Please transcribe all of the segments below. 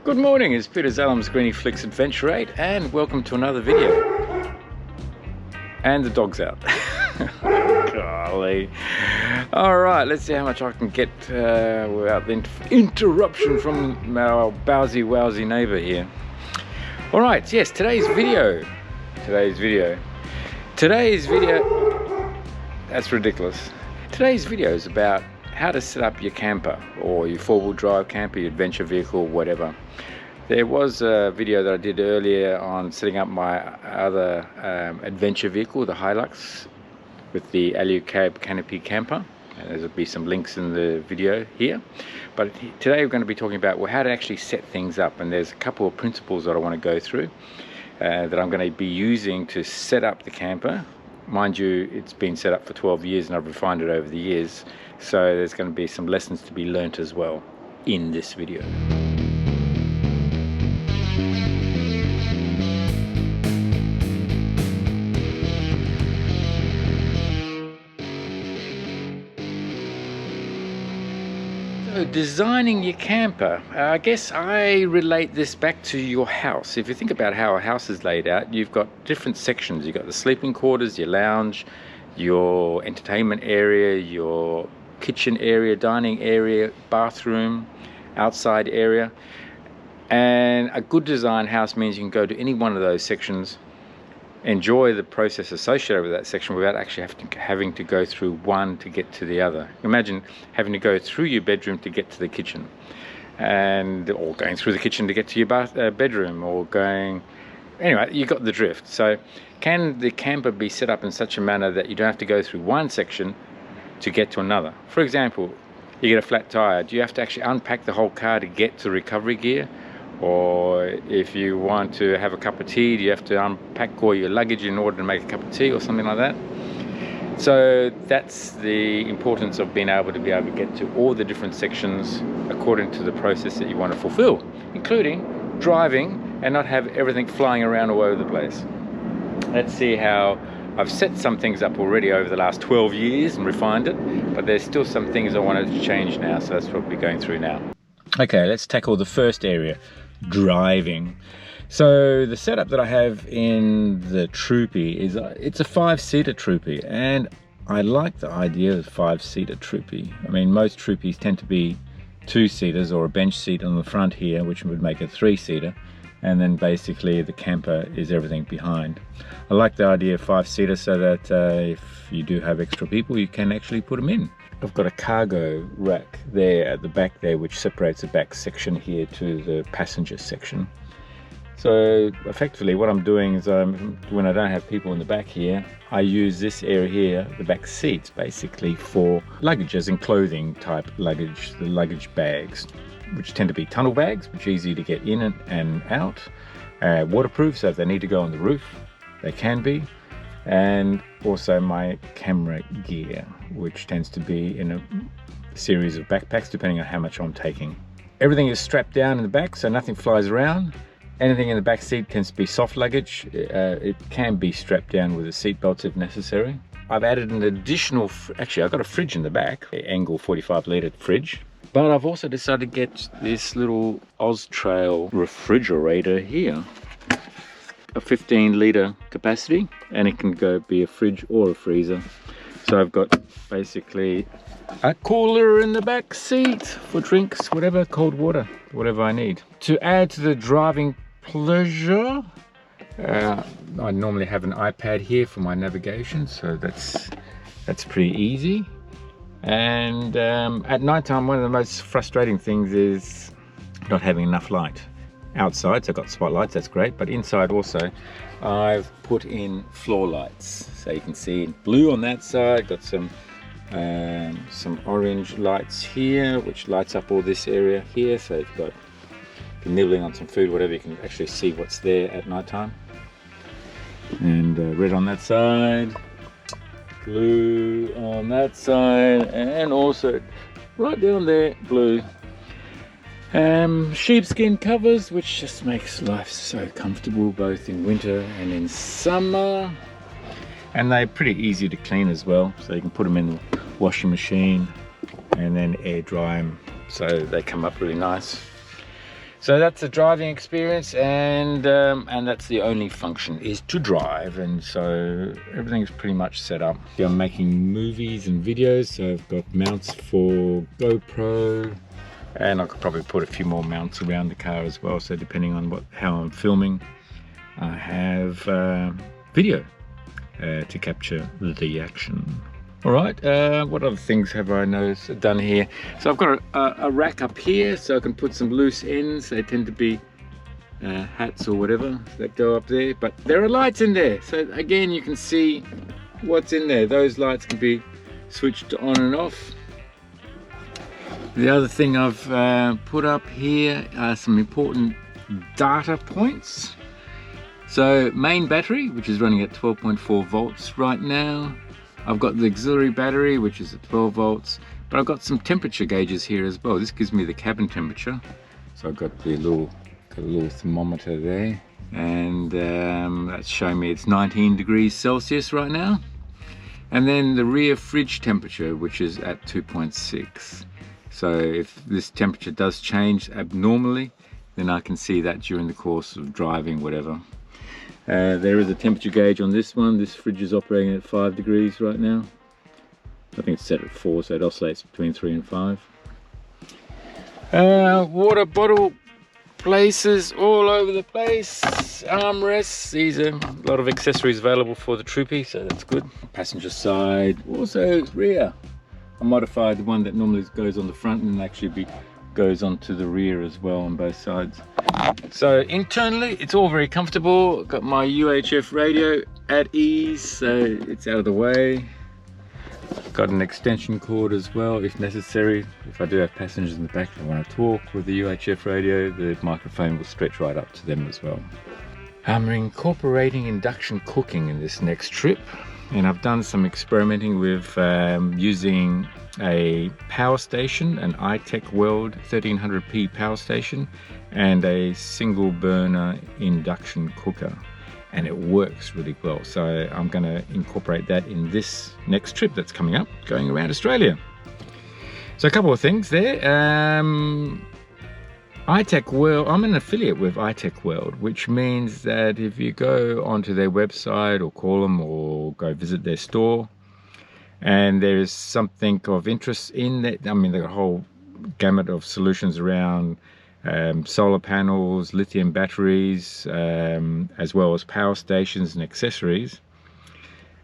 Good morning, it's Peter Zalum's Griniflix Adventure 8 and welcome to another video. And the dog's out. Golly. Alright, let's see how much I can get without the interruption from our bowsy neighbour here. Alright, yes, today's video, that's ridiculous. Today's video is about how to set up your camper or your four-wheel drive camper, your adventure vehicle, whatever. There was a video that I did earlier on setting up my other adventure vehicle, the Hilux, with the Alu Cab Canopy camper. And there'll be some links in the video here. But today we're going to be talking about how to actually set things up. And there's a couple of principles that I want to go through that I'm going to be using to set up the camper. Mind you, it's been set up for 12 years and I've refined it over the years. So there's going to be some lessons to be learnt as well in this video. So designing your camper, I guess I relate this back to your house. If you think about how a house is laid out, you've got different sections. You've got the sleeping quarters, your lounge, your entertainment area, your kitchen area, dining area, bathroom, outside area. And a good design house means you can go to any one of those sections, enjoy the process associated with that section without actually having to go through one to get to the other. Imagine having to go through your bedroom to get to the kitchen, or going through the kitchen to get to your bedroom, or going... Anyway, you got the drift. So can the camper be set up in such a manner that you don't have to go through one section to get to another? For example, you get a flat tire. Do you have to actually unpack the whole car to get to recovery gear? Or if you want to have a cup of tea, do you have to unpack all your luggage in order to make a cup of tea or something like that? So that's the importance of being able to get to all the different sections according to the process that you want to fulfill, including driving and not have everything flying around all over the place. Let's see how I've set some things up already over the last 12 years and refined it, but there's still some things I wanted to change now, so that's what we'll be going through now. Okay, let's tackle the first area, driving. So the setup that I have in the Troopy is it's a 5-seater Troopy, and I like the idea of 5-seater Troopy. I mean, most Troopies tend to be 2-seaters or a bench seat on the front here, which would make a 3-seater. And then basically the camper is everything behind. I like the idea of 5-seater so that if you do have extra people, you can actually put them in. I've got a cargo rack there at the back there, which separates the back section here to the passenger section. So effectively what I'm doing is when I don't have people in the back here, I use this area here, the back seats, basically for luggage, as in clothing type luggage, the luggage bags, which tend to be tunnel bags, which are easy to get in and out, waterproof, so if they need to go on the roof, they can be, and also my camera gear, which tends to be in a series of backpacks depending on how much I'm taking. Everything is strapped down in the back so nothing flies around. Anything in the back seat tends to be soft luggage. It can be strapped down with a seat belt if necessary. I've added an additional, actually I've got a fridge in the back, an Engel 45-litre fridge. But I've also decided to get this little Austrail refrigerator here, a 15-litre capacity, and it can be a fridge or a freezer. So I've got basically a cooler in the back seat for drinks, whatever, cold water, whatever I need. To add to the driving pleasure, I normally have an iPad here for my navigation, so that's pretty easy. And at night time, one of the most frustrating things is not having enough light. Outside, so I've got spotlights, that's great, but inside also I've put in floor lights, so you can see blue on that side, got some orange lights here which lights up all this area here, so if you're nibbling on some food, whatever, you can actually see what's there at night time. And red on that side, blue on that side, and also right down there, blue. Sheepskin covers, which just makes life so comfortable both in winter and in summer. And they're pretty easy to clean as well, so you can put them in the washing machine and then air dry them so they come up really nice. So that's the driving experience, and that's the only function, is to drive. And so everything's pretty much set up. I'm making movies and videos, so I've got mounts for GoPro, and I could probably put a few more mounts around the car as well. So depending on how I'm filming, I have video to capture the action. All right, what other things have I noticed done here? So I've got a rack up here, so I can put some loose ends. They tend to be hats or whatever that go up there, but there are lights in there. So again, you can see what's in there. Those lights can be switched on and off. The other thing I've put up here are some important data points. So main battery, which is running at 12.4 volts right now. I've got the auxiliary battery, which is at 12 volts, but I've got some temperature gauges here as well. This gives me the cabin temperature. So I've got a little thermometer there, and that's showing me it's 19 degrees Celsius right now. And then the rear fridge temperature, which is at 2.6. So if this temperature does change abnormally, then I can see that during the course of driving, whatever. There is a temperature gauge on this one. This fridge is operating at 5 degrees right now. I think it's set at 4, so it oscillates between 3 and 5. Water bottle places all over the place. Armrests. These are a lot of accessories available for the Troopy, so that's good. Passenger side, also rear. I modified the one that normally goes on the front and actually goes onto the rear as well on both sides. So internally, it's all very comfortable. Got my UHF radio at ease, so it's out of the way. Got an extension cord as well, if necessary. If I do have passengers in the back that want to talk with the UHF radio, the microphone will stretch right up to them as well. I'm incorporating induction cooking in this next trip, and I've done some experimenting with using a power station, an iTechworld 1300p power station, and a single burner induction cooker, and it works really well. So I'm going to incorporate that in this next trip that's coming up, going around Australia. So a couple of things there. iTechworld, I'm an affiliate with iTechworld, which means that if you go onto their website or call them or go visit their store, and there is something of interest in that, I mean, they've got a whole gamut of solutions around solar panels, lithium batteries, as well as power stations and accessories.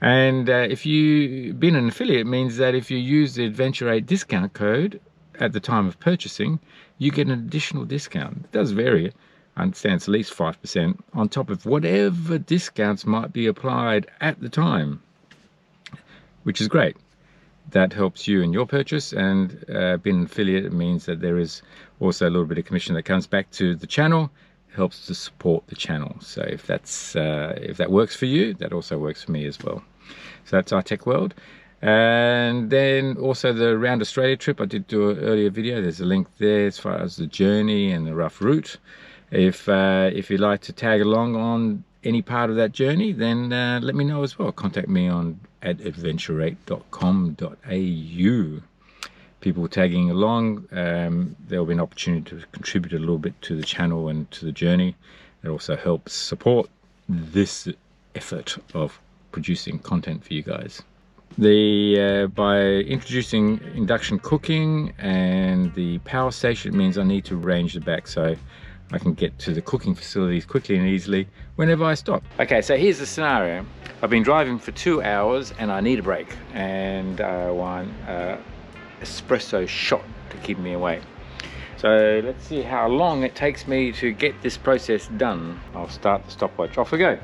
And if you've been an affiliate, it means that if you use the Adventure 8 discount code at the time of purchasing, you get an additional discount. It does vary. I understand it's at least 5% on top of whatever discounts might be applied at the time, which is great. That helps you in your purchase, and being an affiliate, it means that there is also a little bit of commission that comes back to the channel. It helps to support the channel. So if that works for you, that also works for me as well. So that's iTechworld. And then also the Round Australia trip, I did do an earlier video. There's a link there as far as the journey and the rough route. If you'd like to tag along on any part of that journey, then let me know as well. Contact me at adventure8.com.au. People tagging along, there'll be an opportunity to contribute a little bit to the channel and to the journey. It also helps support this effort of producing content for you guys. By introducing induction cooking and the power station, it means I need to arrange the back so I can get to the cooking facilities quickly and easily whenever I stop. Okay, so here's the scenario. I've been driving for 2 hours and I need a break, and I want espresso shot to keep me awake. So let's see how long it takes me to get this process done. I'll start the stopwatch. Off we go.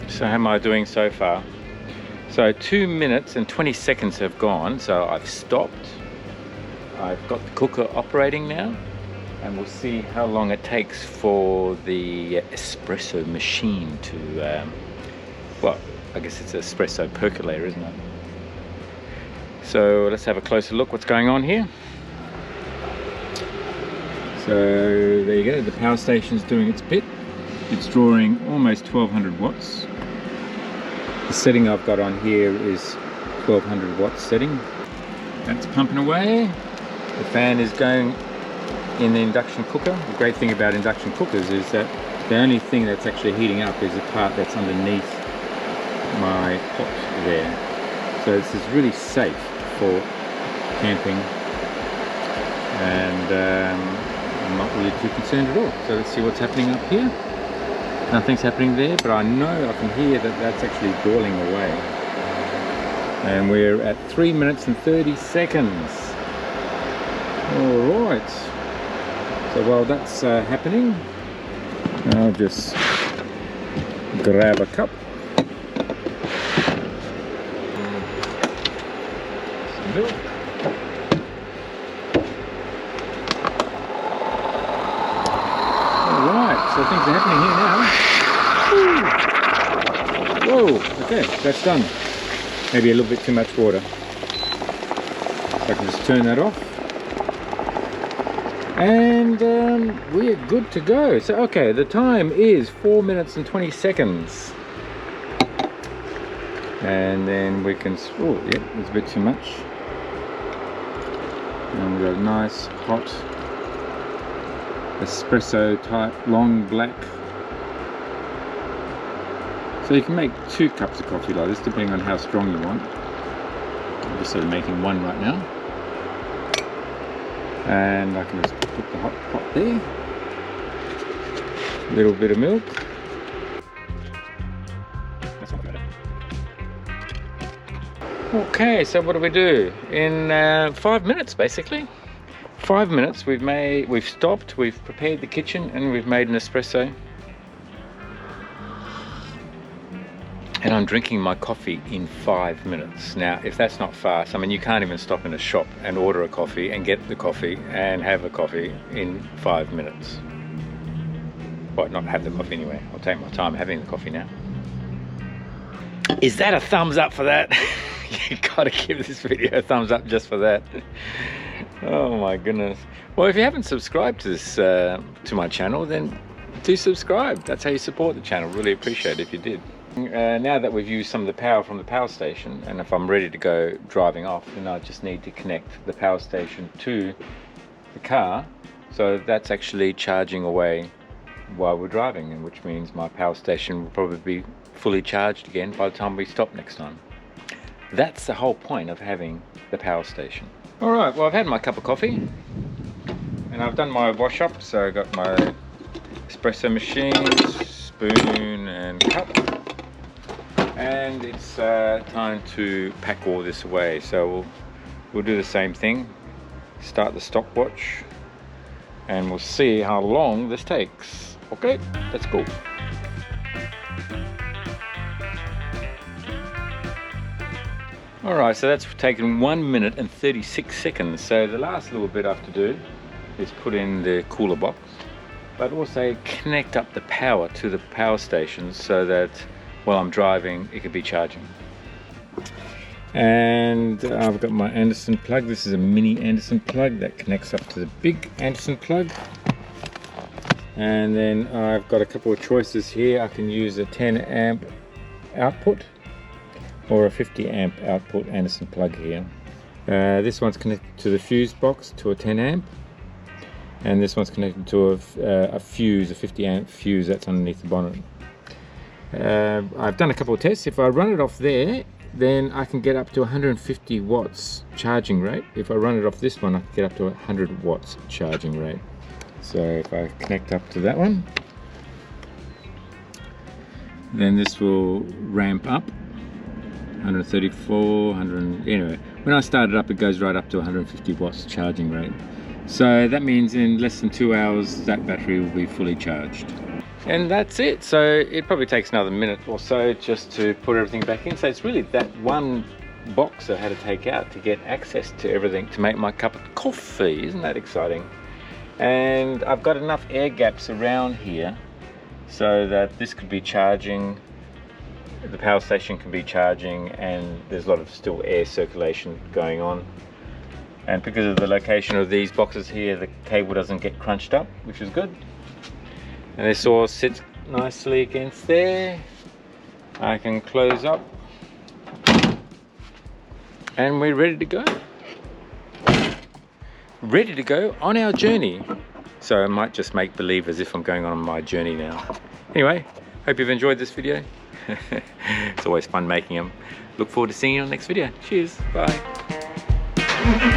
So how am I doing so far? So 2 minutes and 20 seconds have gone, so I've stopped. I've got the cooker operating now, and we'll see how long it takes for the espresso machine to, well, I guess it's an espresso percolator, isn't it? So let's have a closer look what's going on here. So there you go, the power station's doing its bit. It's drawing almost 1200 watts. The setting I've got on here is 1200 watts setting. That's pumping away. The fan is going in the induction cooker. The great thing about induction cookers is that the only thing that's actually heating up is the part that's underneath my pot there. So this is really safe for camping, and I'm not really too concerned at all. So let's see what's happening up here. Nothing's happening there, but I know I can hear that that's actually boiling away. And we're at 3 minutes and 30 seconds. All right. So while that's happening, I'll just grab a cup. Some milk. Alright, so things are happening here now. Woo. Whoa, okay, that's done. Maybe a little bit too much water. So I can just turn that off. And we're good to go. So okay, the time is 4 minutes and 20 seconds. And then we can, oh yep, it's a bit too much. And we've got a nice hot espresso type long black. So you can make 2 cups of coffee like this depending on how strong you want. I'm just sort of making one right now. And I can just put the hot pot there. A little bit of milk. That's not bad. Okay, so what do we do? In 5 minutes basically. 5 minutes we've stopped, we've prepared the kitchen, and we've made an espresso. And I'm drinking my coffee in 5 minutes. Now, if that's not fast, I mean, you can't even stop in a shop and order a coffee and get the coffee and have a coffee in 5 minutes. Well, not have the coffee anyway. I'll take my time having the coffee now. Is that a thumbs up for that? You gotta give this video a thumbs up just for that. Oh my goodness. Well, if you haven't subscribed to this, to my channel, then do subscribe. That's how you support the channel. Really appreciate it if you did. Now that we've used some of the power from the power station, and if I'm ready to go driving off, then I just need to connect the power station to the car, so that's actually charging away while we're driving, and which means my power station will probably be fully charged again by the time we stop next time. That's the whole point of having the power station. Alright, well, I've had my cup of coffee and I've done my wash up, so I got my espresso machine, spoon and cup. And it's time to pack all this away. So we'll do the same thing. Start the stopwatch, and we'll see how long this takes. Okay, let's go. All right, so that's taken 1 minute and 36 seconds. So the last little bit I have to do is put in the cooler box, but also connect up the power to the power station so that while I'm driving, it could be charging. And I've got my Anderson plug. This is a mini Anderson plug that connects up to the big Anderson plug. And then I've got a couple of choices here. I can use a 10 amp output or a 50 amp output Anderson plug here. This one's connected to the fuse box to a 10 amp. And this one's connected to a fuse, a 50 amp fuse that's underneath the bonnet. I've done a couple of tests. If I run it off there, then I can get up to 150 watts charging rate. If I run it off this one, I can get up to 100 watts charging rate. So if I connect up to that one, then this will ramp up 134, 100, anyway. When I start it up, it goes right up to 150 watts charging rate. So that means in less than 2 hours, that battery will be fully charged. And that's it. So it probably takes another minute or so just to put everything back in. So it's really that one box I had to take out to get access to everything to make my cup of coffee. Isn't that exciting? And I've got enough air gaps around here so that this could be charging, the power station can be charging, and there's a lot of still air circulation going on. And because of the location of these boxes here, the cable doesn't get crunched up, which is good. And this all sits nicely against there. I can close up. And we're ready to go. Ready to go on our journey. So I might just make believe as if I'm going on my journey now. Anyway, hope you've enjoyed this video. It's always fun making them. Look forward to seeing you on the next video. Cheers, bye.